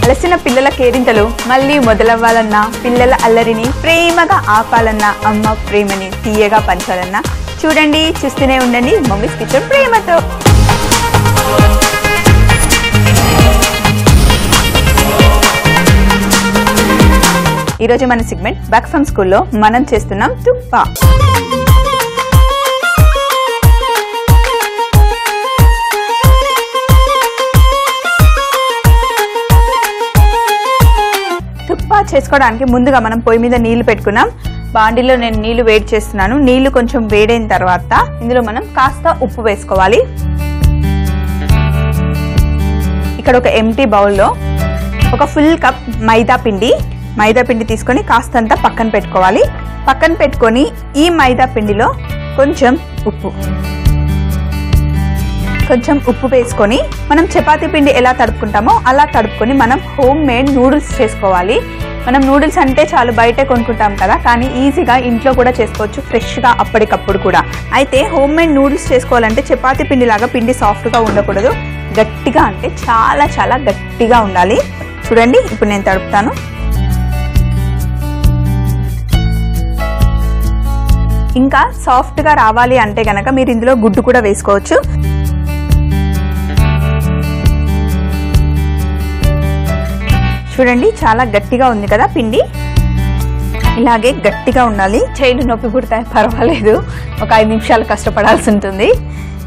అలసిన పిల్లల కేరింతలు మళ్ళీ మొదలవ్వాలన్నా, పిల్లల అల్లరిని ప్రేమగా ఆపాలన్నా, అమ్మ ప్రేమని తీయగా పంచాలన్నా చూడండి, చూస్తూనే ఉండండి మమ్మీస్ కిచెన్ ప్రేమతో. ఈరోజు మన సెగ్మెంట్ బ్యాక్ ఫ్రమ్ స్కూల్లో మనం చేస్తున్నాం తుప్పా. తుప్పా చేసుకోవడానికి ముందుగా మనం పొయ్యి మీద నీళ్లు పెట్టుకున్నాం. బాండిలో నేను నీళ్లు వేడి చేస్తున్నాను. నీళ్లు కొంచెం వేడైన తర్వాత ఇందులో మనం కాస్త ఉప్పు వేసుకోవాలి. ఇక్కడ ఒక ఎంటీ బౌల్లో ఒక ఫుల్ కప్ మైదా పిండి తీసుకొని కాస్తంత పక్కన పెట్టుకోవాలి. పక్కన పెట్టుకొని ఈ మైదా పిండిలో కొంచెం ఉప్పు వేసుకొని మనం చపాతీ పిండి ఎలా తడుపుకుంటామో అలా తడుపుకొని మనం హోమ్ మేడ్ నూడిల్స్ చేసుకోవాలి. మనం నూడిల్స్ అంటే చాలు బయట కొనుక్కుంటాం కదా, కానీ ఈజీగా ఇంట్లో కూడా చేసుకోవచ్చు, ఫ్రెష్గా అప్పటికప్పుడు కూడా. అయితే హోమ్ మేడ్ నూడిల్స్ చేసుకోవాలంటే చపాతీ పిండి లాగా పిండి సాఫ్ట్గా ఉండకూడదు, గట్టిగా అంటే చాలా చాలా గట్టిగా ఉండాలి. చూడండి ఇప్పుడు నేను తడుపుతాను. ఇంకా సాఫ్ట్గా రావాలి అంటే గనక మీరు ఇందులో గుడ్డు కూడా వేసుకోవచ్చు. చూడండి చాలా గట్టిగా ఉంది కదా పిండి. ఇలాగే గట్టిగా ఉండాలి. చేతులు నొప్పి పుడతాయి, పర్వాలేదు, ఒక 5 నిమిషాలు కష్టపడాల్సి ఉంటుంది.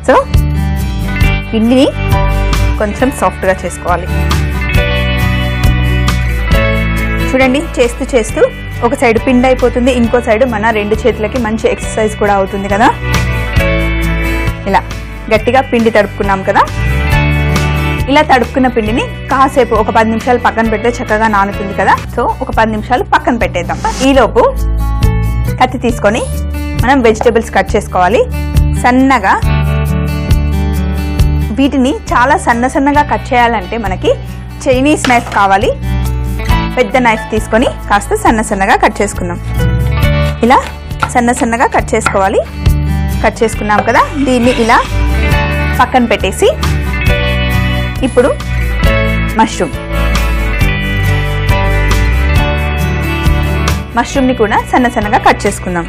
సో పిండిని కొంచెం సాఫ్ట్గా చేసుకోవాలి. చూడండి చేస్తూ చేస్తూ ఒక సైడ్ పిండి అయిపోతుంది, ఇంకో సైడ్ మన 2 చేతులకి మంచి ఎక్సర్సైజ్ కూడా అవుతుంది కదా. ఇలా గట్టిగా పిండి తడుపుకున్నాం కదా. ఇలా తడుపుకున్న పిండిని కాసేపు ఒక 10 నిమిషాలు పక్కన పెడితే చక్కగా నానుతుంది కదా. సో ఒక 10 నిమిషాలు పక్కన పెట్టేద్దాం. ఈలోపు కత్తి తీసుకొని మనం వెజిటేబుల్స్ కట్ చేసుకోవాలి సన్నగా. వీటిని చాలా సన్నగా కట్ చేయాలంటే మనకి చైనీస్ నైఫ్ కావాలి. పెద్ద నైఫ్ తీసుకొని కాస్త సన్నగా కట్ చేసుకుందాం. ఇలా సన్నగా కట్ చేసుకోవాలి. కట్ చేసుకున్నాం కదా, దీన్ని ఇలా పక్కన పెట్టేసి ఇప్పుడు మష్రూమ్ని కూడా సన్నగా కట్ చేసుకుందాం.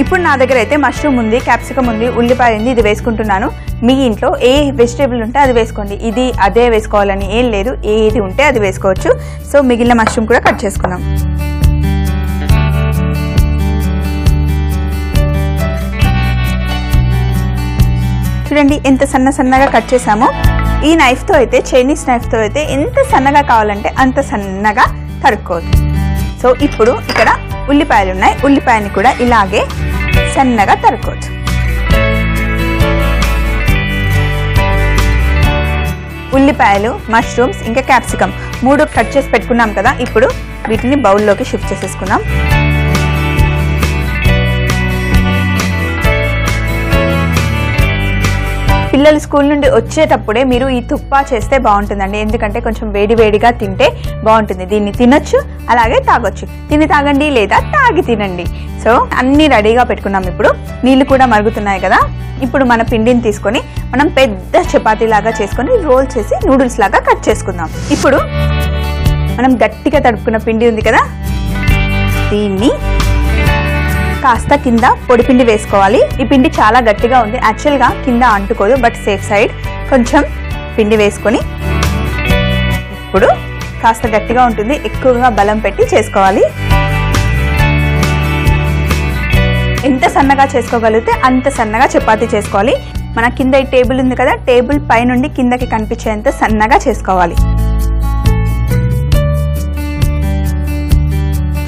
ఇప్పుడు నా దగ్గర అయితే మష్రూమ్ ఉంది, క్యాప్సికమ్ ఉంది, ఉల్లిపాయ ఉంది, ఇది వేసుకుంటున్నాను. మీ ఇంట్లో ఏ వెజిటేబుల్ ఉంటే అది వేసుకోండి. ఇది అదే వేసుకోవాలని ఏం లేదు, ఏది ఉంటే అది వేసుకోవచ్చు. సో మిగిలిన మష్రూమ్ కూడా కట్ చేసుకుందాం. చూడండి ఎంత సన్నగా కట్ చేసామో. ఈ నైఫ్తో అయితే, చైనీస్ నైఫ్తో అయితే ఎంత సన్నగా కావాలంటే అంత సన్నగా తరుక్కోవచ్చు. సో ఇప్పుడు ఇక్కడ ఉల్లిపాయలు ఉన్నాయి, ఉల్లిపాయని కూడా ఇలాగే సన్నగా తరుక్కోవచ్చు. ఉల్లిపాయలు, మష్రూమ్స్, ఇంకా క్యాప్సికమ్ 3 కట్ చేసి పెట్టుకున్నాం కదా. ఇప్పుడు వీటిని బౌల్లోకి షిఫ్ట్ చేసేసుకుందాం. పిల్లలు స్కూల్ నుండి వచ్చేటప్పుడే మీరు ఈ తుప్పా చేస్తే బాగుంటుందండి. ఎందుకంటే కొంచెం వేడిగా తింటే బాగుంటుంది. దీన్ని తినొచ్చు, అలాగే తాగొచ్చు. తిని తాగండి లేదా తాగి తినండి. సో అన్ని రెడీగా పెట్టుకున్నాం. ఇప్పుడు నీళ్లు కూడా మరుగుతున్నాయి కదా. ఇప్పుడు మన పిండిని తీసుకొని మనం పెద్ద చపాతీ లాగా చేసుకొని రోల్ చేసి నూడిల్స్ లాగా కట్ చేసుకుందాం. ఇప్పుడు మనం గట్టిగా తడుపుకున్న పిండి ఉంది కదా, దీన్ని కాస్త కింద పొడిపిండి వేసుకోవాలి. ఈ పిండి చాలా గట్టిగా ఉంది, యాక్చువల్గా కింద అంటుకోదు, బట్ సేఫ్ సైడ్ కొంచెం పిండి వేసుకొని ఇప్పుడు కాస్త గట్టిగా ఉంటుంది, ఎక్కువగా బలం పెట్టి చేసుకోవాలి. ఎంత సన్నగా చేసుకోగలిగితే అంత సన్నగా చపాతీ చేసుకోవాలి. మన కింద ఈ టేబుల్ ఉంది కదా, టేబుల్ పై నుండి కిందకి కనిపించేంత సన్నగా చేసుకోవాలి.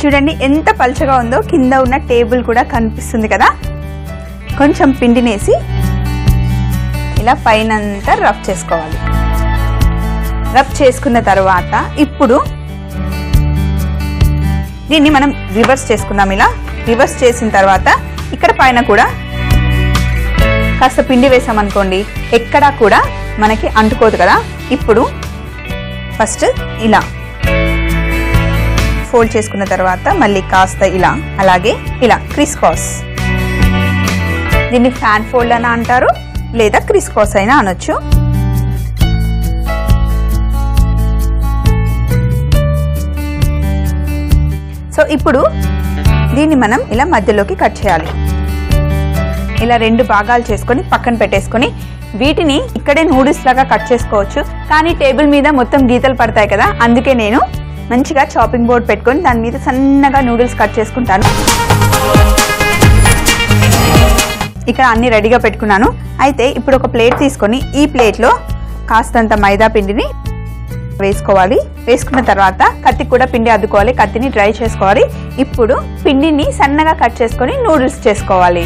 చూడండి ఎంత పల్చగా ఉందో, కింద ఉన్న టేబుల్ కూడా కనిపిస్తుంది కదా. కొంచెం పిండినేసి ఇలా పైనంతా రబ్ చేసుకోవాలి. రబ్ చేసుకున్న తర్వాత ఇప్పుడు దీన్ని మనం రివర్స్ చేసుకుందాం. ఇలా రివర్స్ చేసిన తర్వాత ఇక్కడ పైన కూడా కాస్త పిండి వేసామనుకోండి, ఎక్కడా కూడా మనకి అంటుకోదు కదా. ఇప్పుడు ఫస్ట్ ఇలా ఫోల్డ్ చేసుకున్న తర్వాత మళ్ళీ కాస్త ఇలా, అలాగే ఇలా క్రిస్ క్రాస్. దీన్ని ఫ్యాన్ ఫోల్డ్ అని అంటారు, లేదా క్రిస్ క్రాస్ అయినా అనొచ్చు. సో ఇప్పుడు దీన్ని మనం ఇలా మధ్యలోకి కట్ చేయాలి. ఇలా 2 భాగాలు చేసుకొని పక్కన పెట్టేసుకొని వీటిని ఇక్కడే నూడిల్స్ లాగా కట్ చేసుకోవచ్చు. కానీ టేబుల్ మీద మొత్తం గీతలు పడతాయి కదా, అందుకే నేను మంచిగా చాపింగ్ బోర్డ్ పెట్టుకొని దాని మీద సన్నగా నూడిల్స్ కట్ చేసుకుంటాను. ఇక్కడ అన్ని రెడీగా పెట్టుకున్నాను. అయితే ఇప్పుడు ఒక ప్లేట్ తీసుకొని ఈ ప్లేట్లో కాస్తంత మైదా పిండిని వేసుకోవాలి. వేసుకున్న తర్వాత కత్తికి కూడా పిండి అద్దుకోవాలి, కత్తిని డ్రై చేసుకోవాలి. ఇప్పుడు పిండిని సన్నగా కట్ చేసుకొని నూడిల్స్ చేసుకోవాలి.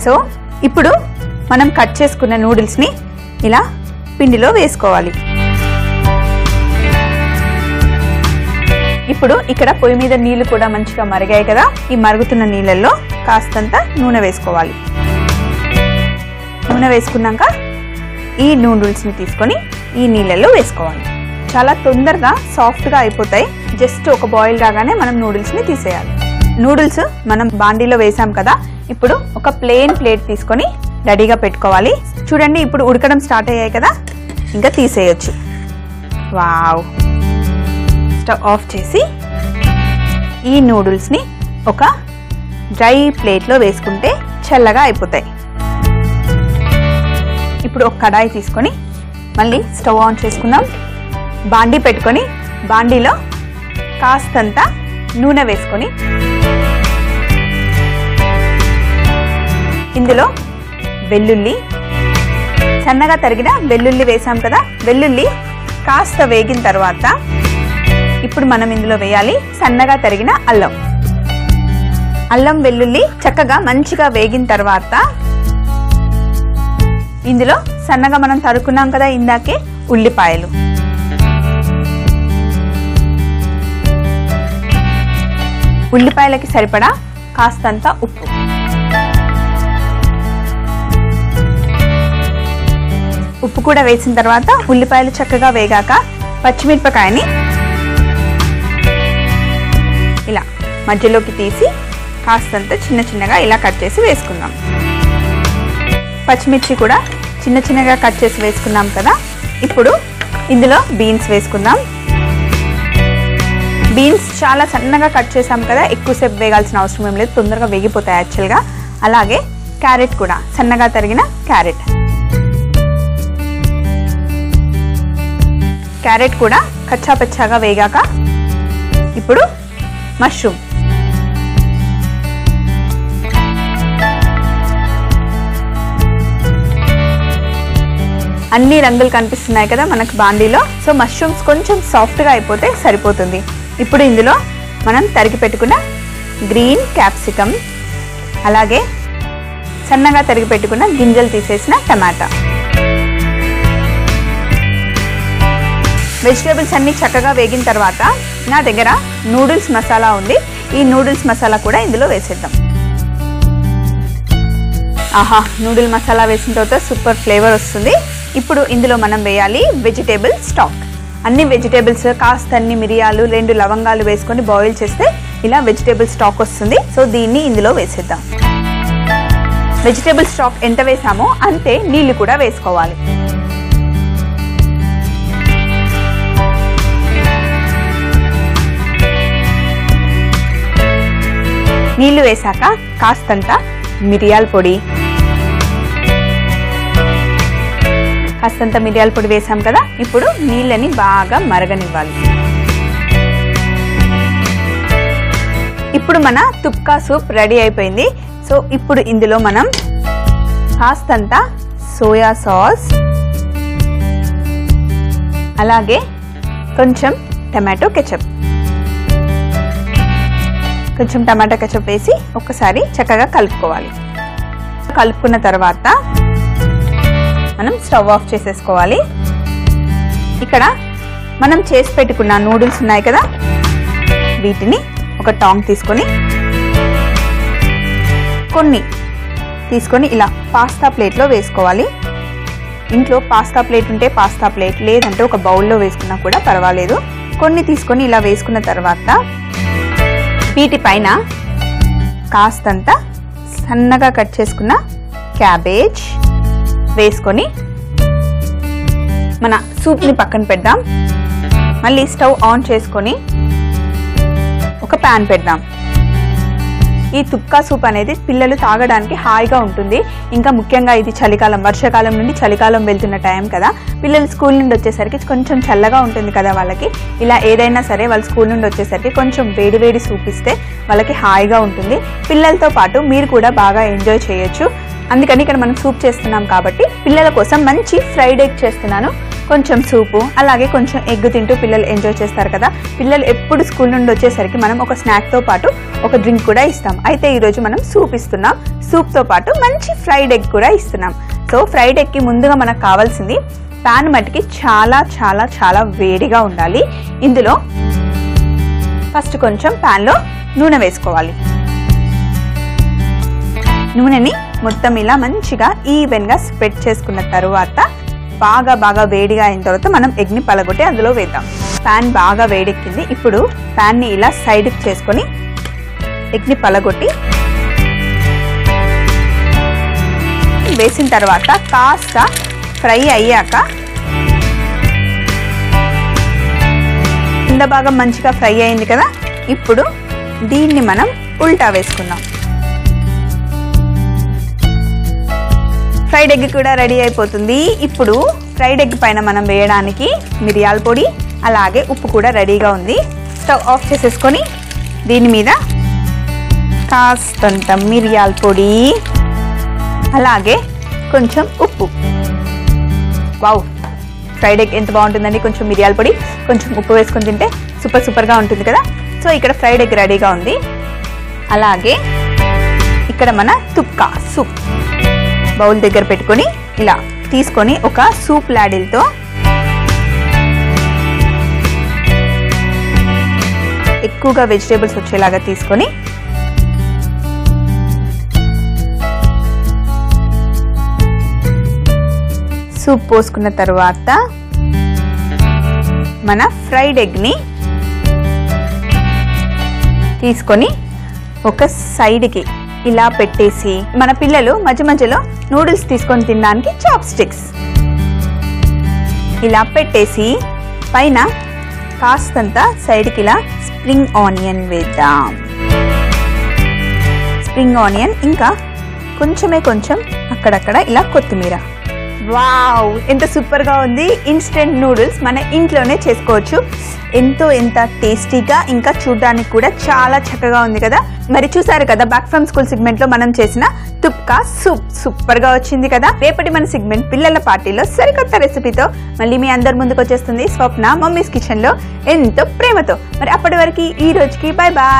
సో ఇప్పుడు మనం కట్ చేసుకున్న నూడిల్స్ ని ఇలా పిండిలో వేసుకోవాలి. ఇప్పుడు ఇక్కడ పొయ్యి మీద నీళ్లు కూడా మంచిగా మరిగాయి కదా, ఈ మరుగుతున్న నీళ్ళల్లో కాస్తంత నూనె వేసుకోవాలి. నూనె వేసుకున్నాక ఈ నూడిల్స్ ని తీసుకొని ఈ నీళ్ళల్లో వేసుకోవాలి. చాలా తొందరగా సాఫ్ట్గా అయిపోతాయి. జస్ట్ ఒక బాయిల్ రాగానే మనం నూడిల్స్ ని తీసేయాలి. నూడిల్స్ మనం బాండీలో వేసాం కదా, ఇప్పుడు ఒక ప్లేన్ ప్లేట్ తీసుకొని రెడీగా పెట్టుకోవాలి. చూడండి ఇప్పుడు ఉడకడం స్టార్ట్ అయ్యాయి కదా, ఇంకా తీసేయొచ్చు. వావ్! స్టవ్ ఆఫ్ చేసి ఈ నూడిల్స్ ని ఒక డ్రై ప్లేట్లో వేసుకుంటే చల్లగా అయిపోతాయి. ఇప్పుడు ఒక కడాయి తీసుకొని మళ్ళీ స్టవ్ ఆన్ చేసుకుందాం. బాండీ పెట్టుకొని బాండీలో కాస్తంత నూనె వేసుకొని ఇందులో వెల్లుల్లి, సన్నగా తరిగిన వెల్లుల్లి వేసాం కదా, వెల్లుల్లి కాస్త వేగిన తర్వాత ఇప్పుడు మనం ఇందులో వేయాలి సన్నగా తరిగిన అల్లం. అల్లం వెల్లుల్లి చక్కగా మంచిగా వేగిన తర్వాత ఇందులో సన్నగా మనం తరుక్కున్నాం కదా ఇందాకే ఉల్లిపాయలు, ఉల్లిపాయలకి సరిపడా కాస్తంత ఉప్పు, ఉప్పు కూడా వేసిన తర్వాత ఉల్లిపాయలు చక్కగా వేగాక పచ్చిమిరపకాయని ఇలా మధ్యలోకి తీసి కాస్తంత చిన్న చిన్నగా ఇలా కట్ చేసి వేసుకుందాం. పచ్చిమిర్చి కూడా చిన్న చిన్నగా కట్ చేసి వేసుకున్నాం కదా. ఇప్పుడు ఇందులో బీన్స్ వేసుకుందాం. బీన్స్ చాలా సన్నగా కట్ చేసాం కదా, ఎక్కువసేపు వేగాల్సిన అవసరం ఏం లేదు, తొందరగా వేగిపోతాయి యాక్చువల్గా. అలాగే క్యారెట్ కూడా సన్నగా తరిగిన క్యారెట్ కూడా కచ్చా పచ్చాగా వేగాక ఇప్పుడు మష్రూమ్, అన్ని రంగులు కనిపిస్తున్నాయి కదా మనకు బాండీలో. సో మష్రూమ్స్ కొంచెం సాఫ్ట్గా అయిపోతే సరిపోతుంది. ఇప్పుడు ఇందులో మనం తరిగి పెట్టుకున్న గ్రీన్ క్యాప్సికమ్, అలాగే సన్నగా తరిగి పెట్టుకున్న గింజలు తీసేసిన టమాటా, వెజిటేబుల్స్ అన్ని చక్కగా వేగిన తర్వాత నా దగ్గర నూడిల్స్ మసాలా ఉంది. ఈ నూడిల్స్ మసాలా కూడా ఇందులో వేసేద్దాం. ఆహా, నూడిల్ మసాలా వేసిన తర్వాత సూపర్ ఫ్లేవర్ వస్తుంది. ఇప్పుడు ఇందులో మనం వేయాలి వెజిటేబుల్ స్టాక్. అన్ని వెజిటేబుల్స్ కాస్త అన్ని మిరియాలు 2 లవంగాలు వేసుకొని బాయిల్ చేస్తే ఇలా వెజిటేబుల్ స్టాక్ వస్తుంది. సో దీన్ని ఇందులో వేసేద్దాం. వెజిటేబుల్ స్టాక్ ఎంత వేసామో అంతే నీళ్లు కూడా వేసుకోవాలి. నీళ్లు వేసాక కాస్తంత మిరియాల పొడి, కాస్తంత మిరియాల పొడి వేసాం కదా. ఇప్పుడు నీళ్ళని బాగా మరగనివ్వాలి. ఇప్పుడు మన తుప్కా సూప్ రెడీ అయిపోయింది. సో ఇప్పుడు ఇందులో మనం కాస్తంత సోయా సాస్, అలాగే కొంచెం టమాటో కెచప్, వేసి ఒక్కసారి చక్కగా కలుపుకోవాలి. కలుపుకున్న తర్వాత మనం స్టవ్ ఆఫ్ చేసేసుకోవాలి. ఇక్కడ మనం చేసి పెట్టుకున్న నూడిల్స్ ఉన్నాయి కదా, వీటిని ఒక టాంగ్ తీసుకొని కొన్ని తీసుకొని ఇలా పాస్తా ప్లేట్లో వేసుకోవాలి. ఇంట్లో పాస్తా ప్లేట్ ఉంటే పాస్తా ప్లేట్, లేదంటే ఒక బౌల్లో వేసుకున్నా కూడా పర్వాలేదు. కొన్ని తీసుకొని ఇలా వేసుకున్న తర్వాత వీటిపైన కాస్తంత సన్నగా కట్ చేసుకున్న క్యాబేజ్ వేసుకొని మన సూప్ని పక్కన పెడదాం. మళ్ళీ స్టవ్ ఆన్ చేసుకొని ఒక ప్యాన్ పెడదాం. ఈ తుప్కా సూప్ అనేది పిల్లలు తాగడానికి హాయిగా ఉంటుంది. ఇంకా ముఖ్యంగా ఇది చలికాలం, వర్షాకాలం నుండి చలికాలం వెళ్తున్న టైం కదా, పిల్లలు స్కూల్ నుండి వచ్చేసరికి కొంచెం చల్లగా ఉంటుంది కదా వాళ్ళకి. ఇలా ఏదైనా సరే వాళ్ళు స్కూల్ నుండి వచ్చేసరికి కొంచెం వేడి వేడి సూప్ ఇస్తే వాళ్ళకి హాయిగా ఉంటుంది. పిల్లలతో పాటు మీరు కూడా బాగా ఎంజాయ్ చేయొచ్చు. అందుకని ఇక్కడ మనం సూప్ చేస్తున్నాం కాబట్టి పిల్లల కోసం మంచి ఫ్రైడ్ ఎగ్ చేస్తున్నాను. కొంచెం సూపు అలాగే కొంచెం ఎగ్ తింటూ పిల్లలు ఎంజాయ్ చేస్తారు కదా. పిల్లలు ఎప్పుడు స్కూల్ నుండి వచ్చేసరికి మనం ఒక స్నాక్తో పాటు ఒక డ్రింక్ కూడా ఇస్తాం. అయితే ఈరోజు మనం సూప్ ఇస్తున్నాం. సూప్తో పాటు మంచి ఫ్రైడ్ ఎగ్ కూడా ఇస్తున్నాం. సో ఫ్రైడ్ ఎగ్కి ముందుగా మనకు కావాల్సింది ప్యాన్ మట్టికి చాలా చాలా చాలా వేడిగా ఉండాలి. ఇందులో ఫస్ట్ కొంచెం ప్యాన్లో నూనె వేసుకోవాలి. నూనెని మొత్తం ఇలా మంచిగా ఈవెన్గా స్ప్రెడ్ చేసుకున్న తర్వాత బాగా వేడిగా అయిన తర్వాత మనం ఎగ్ని పలగొట్టి అందులో వేద్దాం. ప్యాన్ బాగా వేడెక్కింది. ఇప్పుడు ప్యాన్ని ఇలా సైడ్కి చేసుకొని ఎగ్ని పలగొట్టి వేసిన తర్వాత కాస్త ఫ్రై అయ్యాక కింద భాగం మంచిగా ఫ్రై అయింది కదా. ఇప్పుడు దీన్ని మనం ఉల్టా వేసుకుందాం. ఫ్రైడ్ ఎగ్ కూడా రెడీ అయిపోతుంది. ఇప్పుడు ఫ్రైడ్ ఎగ్ పైన మనం వేయడానికి మిరియాల పొడి అలాగే ఉప్పు కూడా రెడీగా ఉంది. స్టవ్ ఆఫ్ చేసేసుకొని దీని మీద కాస్తంత మిరియాల పొడి అలాగే కొంచెం ఉప్పు. వావ్, ఫ్రైడ్ ఎగ్ ఎంత బాగుంటుందండి. కొంచెం మిరియాల పొడి కొంచెం ఉప్పు వేసుకొని తింటే సూపర్గా ఉంటుంది కదా. సో ఇక్కడ ఫ్రైడ్ ఎగ్ రెడీగా ఉంది. అలాగే ఇక్కడ మన తుప్కా సూప్ బౌల్ దగ్గర పెట్టుకొని ఇలా తీసుకొని ఒక సూప్ లాడిల్తో ఎక్కువగా వెజిటేబుల్స్ వచ్చేలాగా తీసుకొని సూప్ పోసుకున్న తర్వాత మన ఫ్రైడ్ ఎగ్ని తీసుకొని ఒక సైడ్కి ఇలా పెట్టేసి మన పిల్లలు మధ్య మధ్యలో నూడిల్స్ తీసుకొని తినడానికి చాప్ స్టిక్స్ ఇలా పెట్టేసి పైన కాస్తంత సైడ్కి ఇలా స్ప్రింగ్ ఆనియన్ వేద్దాం. స్ప్రింగ్ ఆనియన్ ఇంకా కొంచెం అక్కడక్కడ ఇలా కొత్తిమీర. వావ్, ఎంత సూపర్గా ఉంది. ఇన్స్టెంట్ నూడిల్స్ మన ఇంట్లోనే చేసుకోవచ్చు. ఎంత టేస్టీగా ఇంకా చూడడానికి కూడా చాలా చక్కగా ఉంది కదా. మరి చూసారు కదా బ్యాక్ ఫ్రమ్ స్కూల్ సెగ్మెంట్ లో మనం చేసిన తుప్కా సూప్ సూపర్గా వచ్చింది కదా. రేపటి మన సెగ్మెంట్ పిల్లల పార్టీలో సరికొత్త రెసిపీతో మళ్ళీ మీ అందరి ముందుకు వచ్చేస్తుంది స్వప్న మమ్మీస్ కిచెన్ లో ఎంతో ప్రేమతో. మరి అప్పటి వరకు ఈ రోజుకి బై బాయ్.